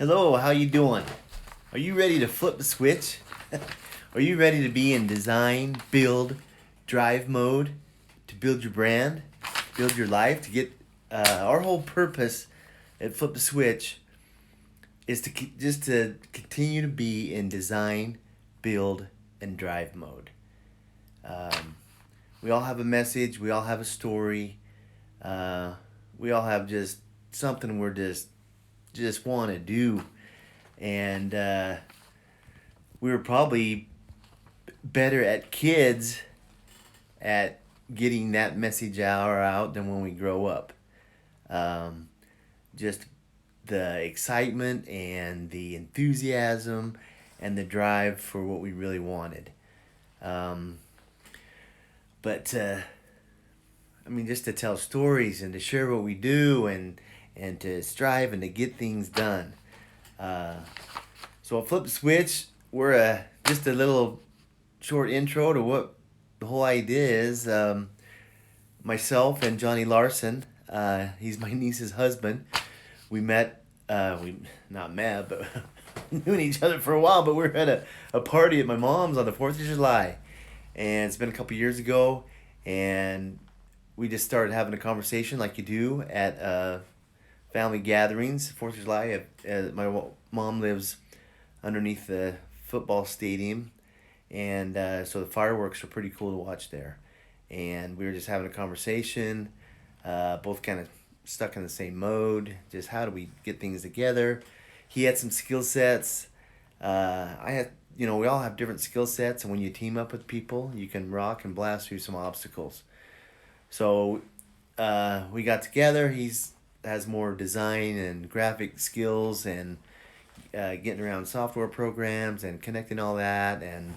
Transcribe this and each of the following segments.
Hello, how you doing? Are you ready to flip the switch? Are you ready to be in design, build, drive mode, to build your brand, build your life, to get our whole purpose at Flip the Switch is just to continue to be in design, build, and drive mode. Um, we all have a message. We all have a story. We all have just something we're just want to do, and we were probably better at kids at getting that message out than when we grow up. Um, just the excitement and the enthusiasm and the drive for what we really wanted. Um, but I mean, just to tell stories and to share what we do and to strive and to get things done. Uh, so at Flip the Switch, we're just a little short intro to what the whole idea is. Myself and Johnny Larson, he's my niece's husband. We met, we not met, but knew each other for a while, but we were at a party at my mom's on the 4th of July. And it's been a couple years ago, and we just started having a conversation like you do at family gatherings. 4th of July, my mom lives underneath the football stadium, and so the fireworks are pretty cool to watch there. And we were just having a conversation, both kind of stuck in the same mode. Just how do we get things together? He had some skill sets. I had, we all have different skill sets, and when you team up with people, you can rock and blast through some obstacles. So we got together. He's has more design and graphic skills and getting around software programs and connecting all that and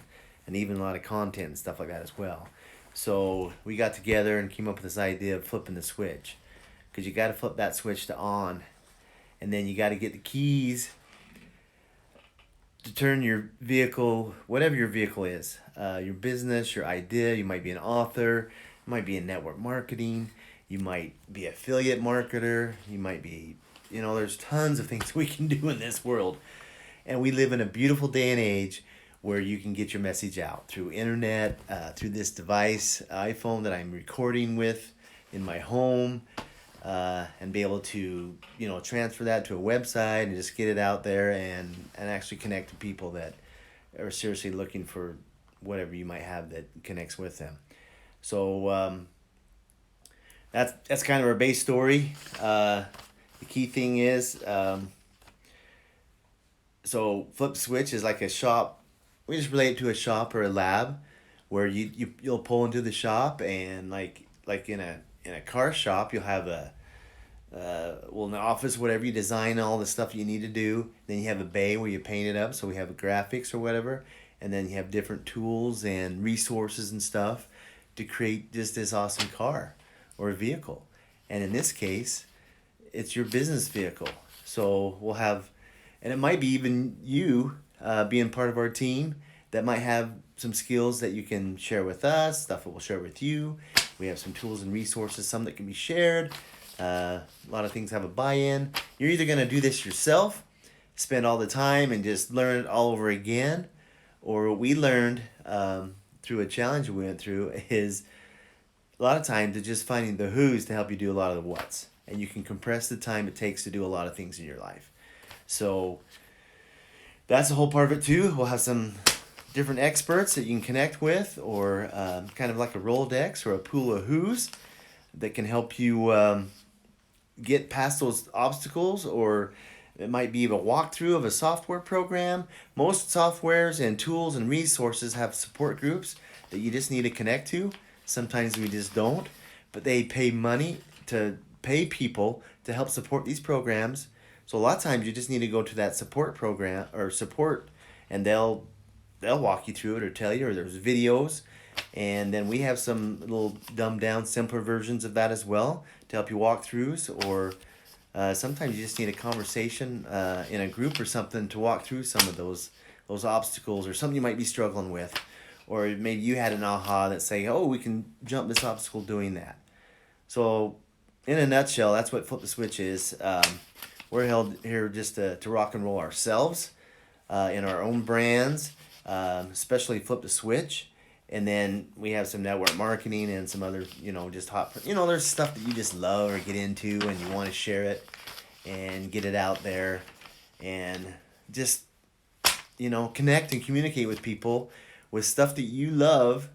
even a lot of content and stuff like that as well. So we got together and came up with this idea of flipping the switch, because you got to flip that switch to on, and then you got to get the keys to turn your vehicle, whatever your vehicle is, your business, your idea. You might be an author, you might be in network marketing, you might be an affiliate marketer, you might be, there's tons of things we can do in this world. And we live in a beautiful day and age where you can get your message out through internet, through this device, iPhone that I'm recording with in my home, and be able to, transfer that to a website and just get it out there and actually connect to people that are seriously looking for whatever you might have that connects with them. So that's kind of our base story. The key thing is, so Flip Switch is like a shop. We just relate it to a shop or a lab where you'll pull into the shop, and like in a car shop, you'll have in the office, whatever, you design all the stuff you need to do. Then you have a bay where you paint it up, so we have graphics or whatever, and then you have different tools and resources and stuff to create just this awesome car or a vehicle. And in this case, it's your business vehicle. So we'll have, and it might be even you being part of our team that might have some skills that you can share with us, stuff that we'll share with you. We have some tools and resources, some that can be shared. A lot of things have a buy-in. You're either going to do this yourself, spend all the time and just learn it all over again, or what we learned through a challenge we went through is a lot of times it's just finding the who's to help you do a lot of the what's. And you can compress the time it takes to do a lot of things in your life. So that's the whole part of it too. We'll have some different experts that you can connect with, or kind of like a Rolodex or a pool of who's that can help you get past those obstacles, or it might be a walkthrough of a software program. Most softwares and tools and resources have support groups that you just need to connect to. Sometimes we just don't, but they pay money to pay people to help support these programs. So a lot of times you just need to go to that support program or support, and they'll walk you through it or tell you, or there's videos. And then we have some little dumbed down, simpler versions of that as well to help you walk throughs, or sometimes you just need a conversation in a group or something to walk through some of those obstacles or something you might be struggling with. Or maybe you had an aha that say, oh, we can jump this obstacle doing that. So in a nutshell, that's what Flip the Switch is. We're held here just to rock and roll ourselves in our own brands, especially Flip the Switch. And then we have some network marketing and some other, just hot, there's stuff that you just love or get into and you want to share it and get it out there and just, connect and communicate with people with stuff that you love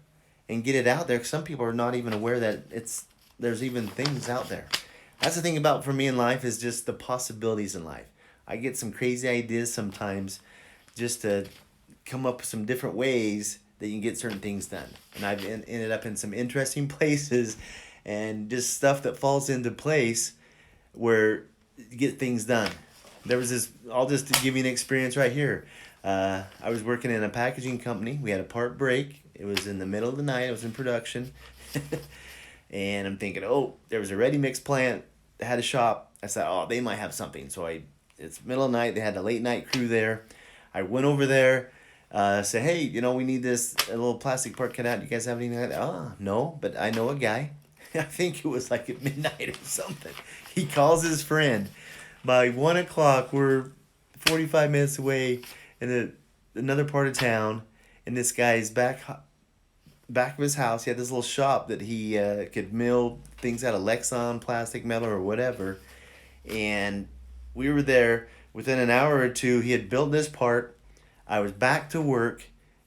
and get it out there. 'Cause some people are not even aware that there's even things out there. That's the thing about for me in life is just the possibilities in life. I get some crazy ideas sometimes just to come up with some different ways that you can get certain things done. And I've ended up in some interesting places and just stuff that falls into place where you get things done. There was this, I'll just give you an experience right here. I was working in a packaging company. We had a part break. It was in the middle of the night. I was in production. And I'm thinking, oh, there was a ready mix plant that had a shop. I said, oh, they might have something. So it's middle of the night. They had a late night crew there. I went over there, said, hey, we need a little plastic part cut out. You guys have anything like that? Oh, no, but I know a guy. I think it was like at midnight or something. He calls his friend. By 1 o'clock, we're 45 minutes away in another part of town, and this guy's back of his house. He had this little shop that he could mill things out of Lexan, plastic, metal, or whatever. And we were there within an hour or two. He had built this part. I was back to work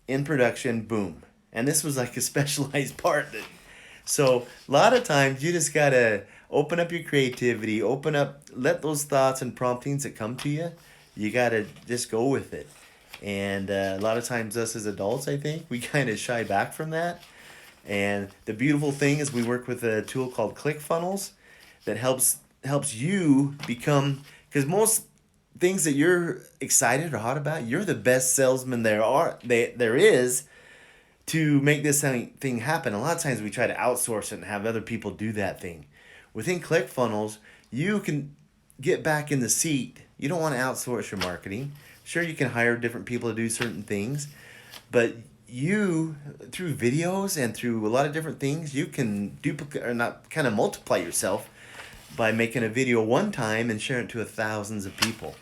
in production. Boom. And this was like a specialized part. So a lot of times you just got to open up your creativity, let those thoughts and promptings that come to you, you got to just go with it. And a lot of times us as adults, I think, we kind of shy back from that. And the beautiful thing is we work with a tool called ClickFunnels that helps you become, because most things that you're excited or hot about, you're the best salesman there is to make this thing happen. A lot of times we try to outsource it and have other people do that thing. Within ClickFunnels, you can get back in the seat. You don't want to outsource your marketing. Sure, you can hire different people to do certain things, but you, through videos and through a lot of different things, you can duplicate or not kind of multiply yourself by making a video one time and sharing it to thousands of people.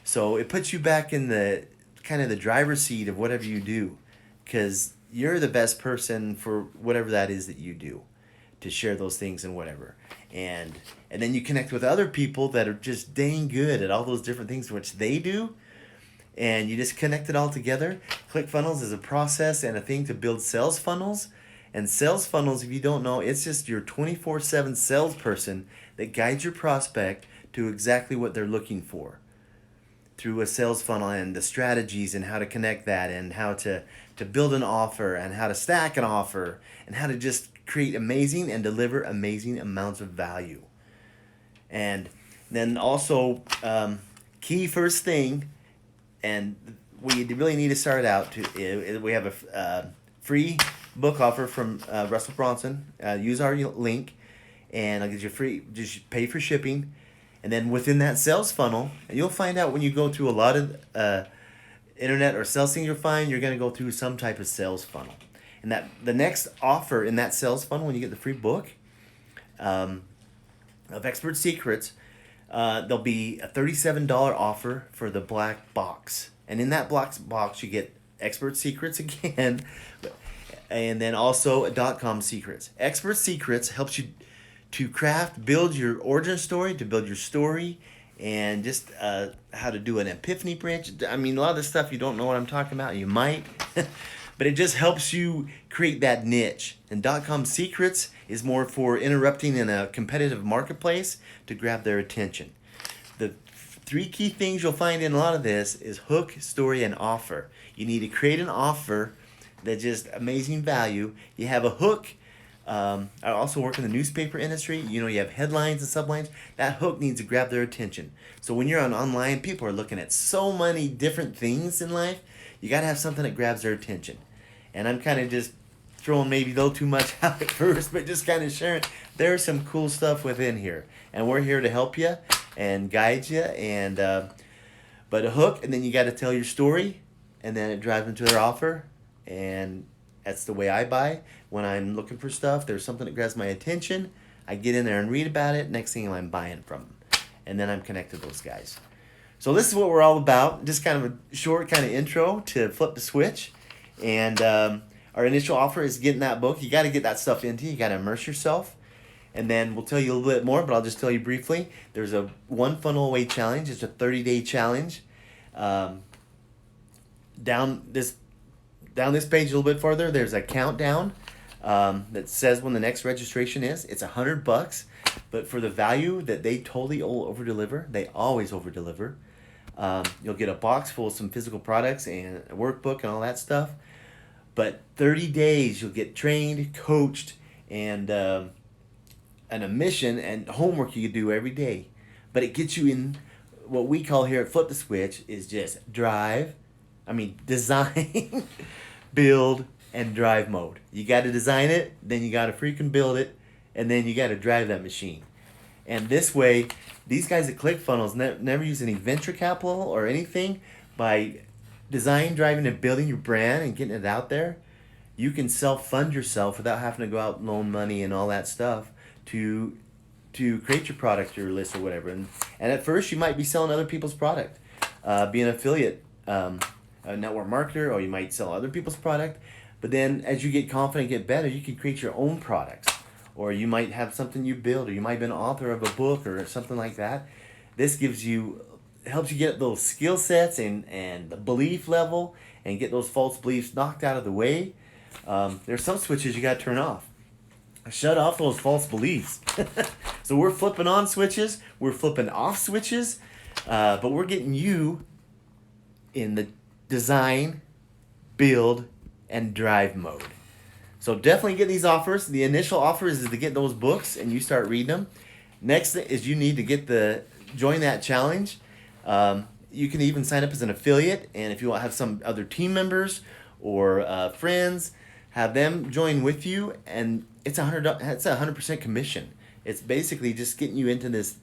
So it puts you back in the kind of the driver's seat of whatever you do, because you're the best person for whatever that is that you do, to share those things and whatever. And then you connect with other people that are just dang good at all those different things which they do, and you just connect it all together. ClickFunnels is a process and a thing to build sales funnels. And sales funnels, if you don't know, it's just your 24/7 salesperson that guides your prospect to exactly what they're looking for through a sales funnel, and the strategies and how to connect that, and how to build an offer, and how to stack an offer, and how to just create amazing and deliver amazing amounts of value. And then also, key first thing, and we really need to start out we have a free book offer from Russell Bronson. Use our link and I'll get you free, just pay for shipping. And then within that sales funnel, and you'll find out when you go through a lot of internet or sales things, you'll find you're going to go through some type of sales funnel. And that the next offer in that sales funnel, when you get the free book of Expert Secrets, there'll be a $37 offer for the black box. And in that black box, you get Expert Secrets again, and then also a .com Secrets. Expert Secrets helps you to build your origin story, to build your story, and just how to do an epiphany bridge. I mean, a lot of the stuff you don't know what I'm talking about. You might, but it just helps you create that niche. And .com Secrets is more for interrupting in a competitive marketplace to grab their attention. The three key things you'll find in a lot of this is hook, story, and offer. You need to create an offer that's just amazing value. You have a hook. I also work in the newspaper industry. You have headlines and sublines. That hook needs to grab their attention. So when you're online, people are looking at so many different things in life. You got to have something that grabs their attention. And I'm kind of just throwing maybe a little too much out at first, but just kind of sharing. There's some cool stuff within here. And we're here to help you and guide you. And but a hook, and then you got to tell your story, and then it drives them to their offer. And that's the way I buy. When I'm looking for stuff, there's something that grabs my attention. I get in there and read about it. Next thing I'm buying from them. and then I'm connected to those guys. So this is what we're all about. Just kind of a short kind of intro to Flip the Switch. And our initial offer is getting that book. You got to get that stuff into you. You got to immerse yourself. And then we'll tell you a little bit more, but I'll just tell you briefly. There's a one funnel away challenge. It's a 30-day challenge. Down this page a little bit further, there's a countdown that says when the next registration is. It's $100, but for the value that they totally over deliver, they always over deliver. You'll get a box full of some physical products and a workbook and all that stuff. But 30 days, you'll get trained, coached, and a mission and homework you can do every day. But it gets you in what we call here at Flip the Switch is just design, build, and drive mode. You got to design it, then you got to freaking build it, and then you got to drive that machine. And this way, these guys at ClickFunnels never use any venture capital or anything. By designing, driving, and building your brand and getting it out there, you can self-fund yourself without having to go out and loan money and all that stuff to create your product, your list, or whatever. And at first, you might be selling other people's product, be an affiliate, a network marketer, or you might sell other people's product. But then as you get confident, get better, you can create your own products. Or you might have something you build, or you might be an author of a book or something like that. This helps you get those skill sets and the belief level and get those false beliefs knocked out of the way. There's some switches you got to turn off. Shut off those false beliefs. So we're flipping on switches, we're flipping off switches, but we're getting you in the design, build, and drive mode. So definitely get these offers. The initial offer is to get those books and you start reading them. Next is you need to join that challenge. You can even sign up as an affiliate, and if you want to have some other team members or friends, have them join with you, and it's 100% commission. It's basically just getting you into this,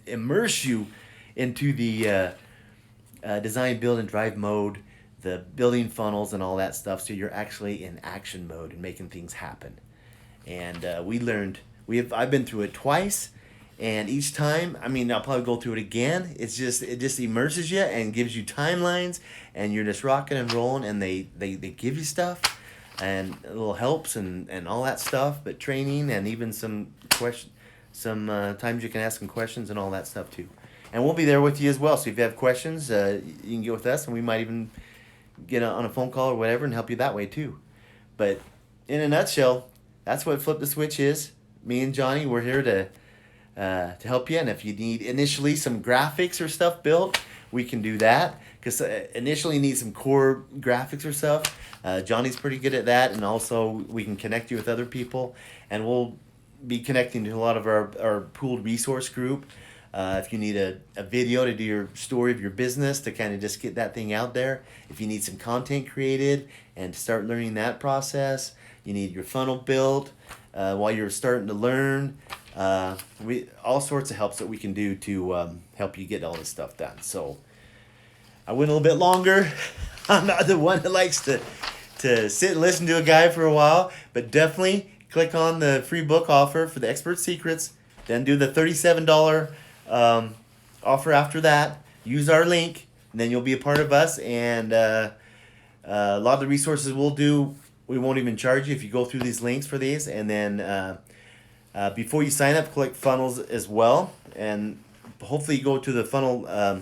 immerse you into the design, build, and drive mode, the building funnels and all that stuff, so you're actually in action mode and making things happen. And I've been through it twice, and each time, I'll probably go through it again. It just immerses you and gives you timelines, and you're just rocking and rolling, and they give you stuff and little helps and all that stuff, but training and even some times you can ask some questions and all that stuff too. And we'll be there with you as well. So if you have questions, you can get with us, and we might even get on a phone call or whatever and help you that way too. But in a nutshell, that's what Flip the Switch is. Me and Johnny, we're here to help you. And if you need initially some graphics or stuff built, we can do that. Because initially you need some core graphics or stuff. Johnny's pretty good at that. And also we can connect you with other people. And we'll be connecting to a lot of our pooled resource group. If you need a video to do your story of your business, to kind of just get that thing out there. If you need some content created and to start learning that process. You need your funnel built while you're starting to learn. All sorts of helps that we can do to help you get all this stuff done. So I went a little bit longer. I'm not the one that likes to sit and listen to a guy for a while, but definitely click on the free book offer for the Expert Secrets. Then do the $37 offer after that. Use our link, and then you'll be a part of us. And a lot of the resources we won't even charge you if you go through these links for these. And then before you sign up, click funnels as well. And hopefully you go to the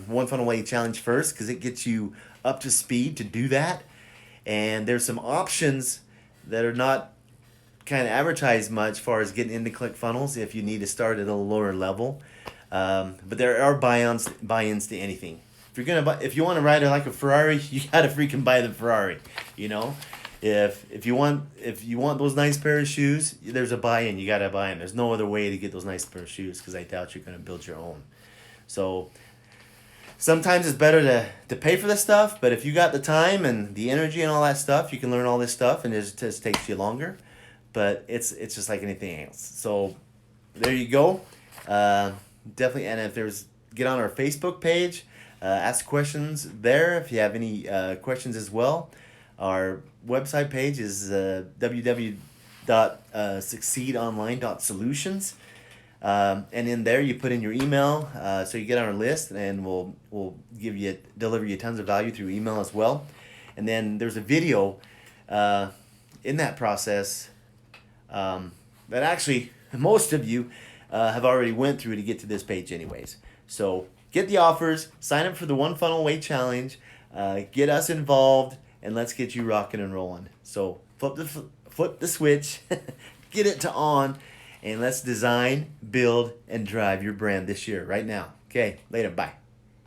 One Funnel Away Challenge first, because it gets you up to speed to do that. And there's some options that are not kind of advertised much as far as getting into ClickFunnels if you need to start at a lower level. But there are buy-ins to anything. If you want to ride like a Ferrari, you gotta freaking buy the Ferrari. If you want those nice pair of shoes, there's a buy-in. You gotta buy them. There's no other way to get those nice pair of shoes, because I doubt you're gonna build your own. So sometimes it's better to pay for this stuff, but if you got the time and the energy and all that stuff, you can learn all this stuff, and it just takes you longer. But it's just like anything else. So there you go. Definitely, and get on our Facebook page, ask questions there if you have any questions as well. Our website page is www.succeedonline.solutions. And in there, you put in your email, so you get on our list, and we'll deliver you tons of value through email as well. And then there's a video in that process that actually most of you have already went through to get to this page anyways. So get the offers, sign up for the One Funnel Away Challenge, get us involved, and let's get you rocking and rolling. So flip the switch, get it to on, and let's design, build, and drive your brand this year, right now. Okay, later, bye.